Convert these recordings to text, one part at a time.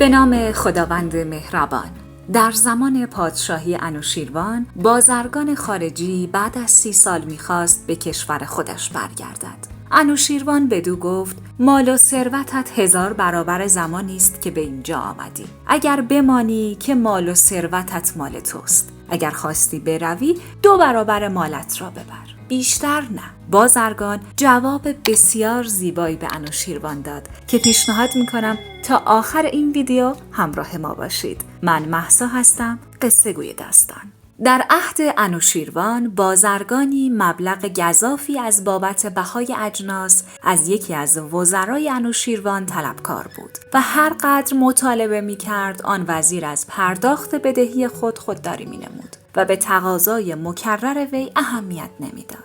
به نام خداوند مهربان. در زمان پادشاهی انوشیروان، بازرگان خارجی بعد از 30 سال می‌خواست به کشور خودش برگردد. انوشیروان بدو گفت: مال و ثروتت 1000 برابر زمانی است که به اینجا آمدی. اگر بمانی که مال و ثروتت مال توست. اگر خواستی بروی 2 برابر مالت را ببر. بیشتر نه. بازرگان جواب بسیار زیبایی به انوشیروان داد که پیشنهاد میکنم تا آخر این ویدیو همراه ما باشید. من مهسا هستم، قصه گوی داستان. در عهد انوشیروان، بازرگانی مبلغ گزافی از بابت بهای اجناس از یکی از وزرای انوشیروان طلبکار بود و هر قدر مطالبه می‌کرد آن وزیر از پرداخت بدهی خودداری می‌نمود و به تقاضای مکرر وی اهمیت نمی‌داد.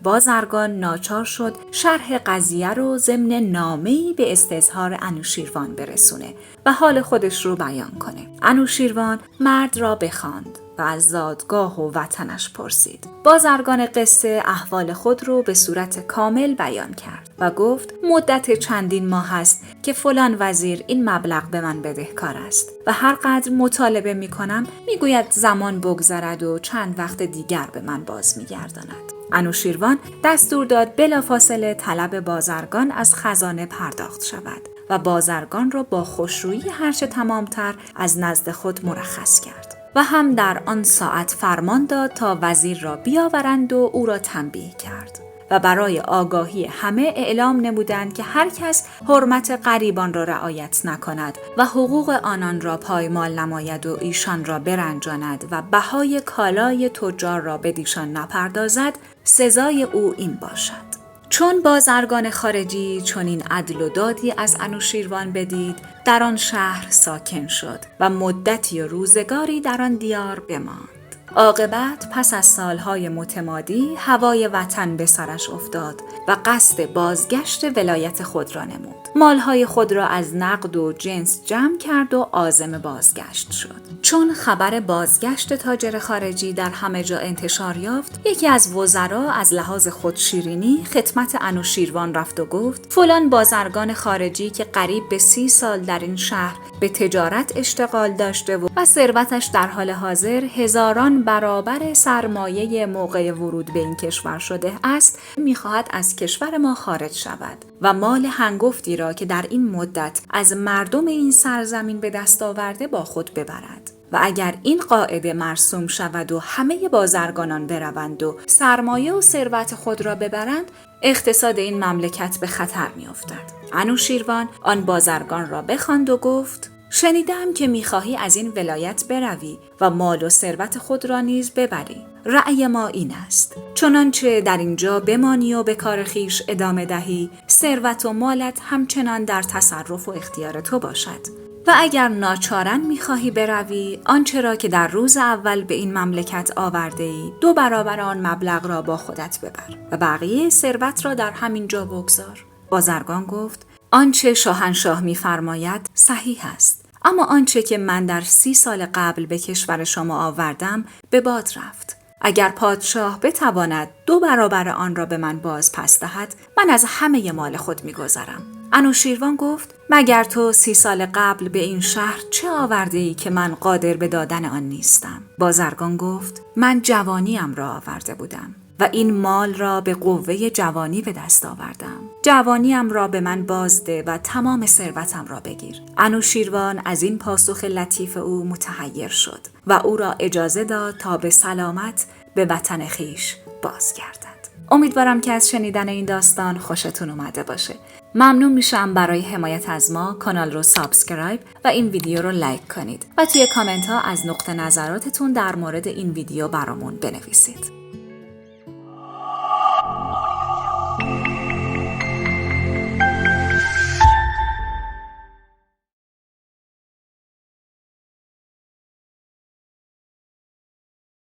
بازرگان ناچار شد شرح قضیه رو ضمن نامه‌ای به استظهار انوشیروان برسونه و حال خودش رو بیان کنه. انوشیروان مرد را بخواند و از زادگاه و وطنش پرسید. بازرگان قصه احوال خود رو به صورت کامل بیان کرد و گفت: مدت چندین ماه است که فلان وزیر این مبلغ به من بدهکار است و هر قدر مطالبه می کنم می گوید زمان بگذرد و چند وقت دیگر به من باز می گرداند. انوشیروان دستور داد بلافاصله طلب بازرگان از خزانه پرداخت شود و بازرگان را با خوشرویی هرچه تمامتر از نزد خود مرخص کرد و هم در آن ساعت فرمان داد تا وزیر را بیاورند و او را تنبیه کرد و برای آگاهی همه اعلام نمودند که هر کس حرمت غریبان را رعایت نکند و حقوق آنان را پایمال نماید و ایشان را برنجاند و بهای کالای تجار را بدیشان نپردازد، سزای او این باشد. چون بازرگان خارجی چنین عدل و دادی از انوشیروان بدید، در آن شهر ساکن شد و مدتی و روزگاری در آن دیار بماند. عاقبت پس از سالهای متمادی هوای وطن به سرش افتاد و قصد بازگشت ولایت خود را نمود. مالهای خود را از نقد و جنس جمع کرد و عازم بازگشت شد. چون خبر بازگشت تاجر خارجی در همه جا انتشار یافت، یکی از وزرا از لحاظ خودشیرینی خدمت انوشیروان رفت و گفت: فلان بازرگان خارجی که قریب به 30 سال در این شهر به تجارت اشتغال داشته و ثروتش در حال حاضر 1000 برابر سرمایه موقع ورود به این کشور شده است، می‌خواهد از کشور ما خارج شود و مال هنگفتی را که در این مدت از مردم این سرزمین به دست آورده با خود ببرد. و اگر این قاعده مرسوم شود و همه بازرگانان بروند و سرمایه و ثروت خود را ببرند، اقتصاد این مملکت به خطر می‌افتد. انوشیروان آن بازرگان را بخواند و گفت: شنیدم که می‌خواهی از این ولایت بروی و مال و ثروت خود را نیز ببری. رأی ما این است: چنانچه در اینجا بمانی و به کار خویش ادامه دهی، ثروت و مالت همچنان در تصرف و اختیار تو باشد. و اگر ناچارن می‌خواهی بروی، آنچه را که در روز اول به این مملکت آورده‌ای 2 برابر آن مبلغ را با خودت ببر و بقیه ثروت را در همین جا بگذار. بازرگان گفت: آنچه شاهنشاه می‌فرماید صحیح است، اما آنچه که من در 30 سال قبل به کشور شما آوردم به باد رفت. اگر پادشاه بتواند 2 برابر آن را به من باز پس دهد، من از همه مال خود می‌گذرم. انوشیروان گفت: مگر تو 30 سال قبل به این شهر چه آورده ای که من قادر به دادن آن نیستم؟ بازرگان گفت: من جوانیم را آورده بودم و این مال را به قوه جوانی به دست آوردم. جوانیم را به من بازده و تمام ثروتم را بگیر. انوشیروان از این پاسخ لطیف او متحیر شد و او را اجازه داد تا به سلامت به وطن خویش بازگردد. امیدوارم که از شنیدن این داستان خوشتون اومده باشه. ممنون میشم برای حمایت از ما کانال رو سابسکرایب و این ویدیو رو لایک کنید و توی کامنت ها از نقطه نظراتتون در مورد این ویدیو برامون بنویسید.